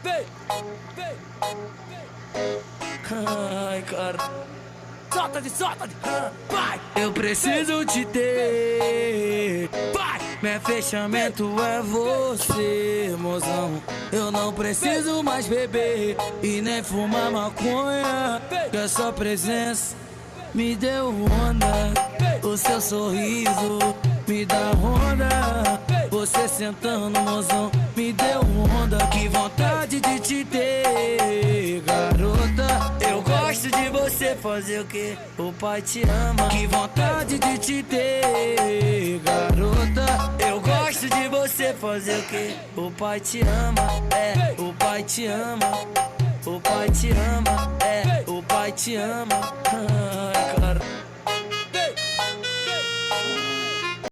Vem, vem, vem. Ai, cara. Solta de, vai. Eu preciso te ter, vai. Meu fechamento é você, mozão. Eu não preciso mais beber e nem fumar maconha, que a sua presença me deu onda. O seu sorriso me dá onda. Você sentando, mozão, me deu onda. Que vontade de te ter, garota. Eu gosto de você fazer o que o pai te ama. Que vontade de te ter, garota. Eu gosto de você fazer o que o pai te ama. É, o pai te ama. O pai te ama. É, o pai te ama. Ai, cara.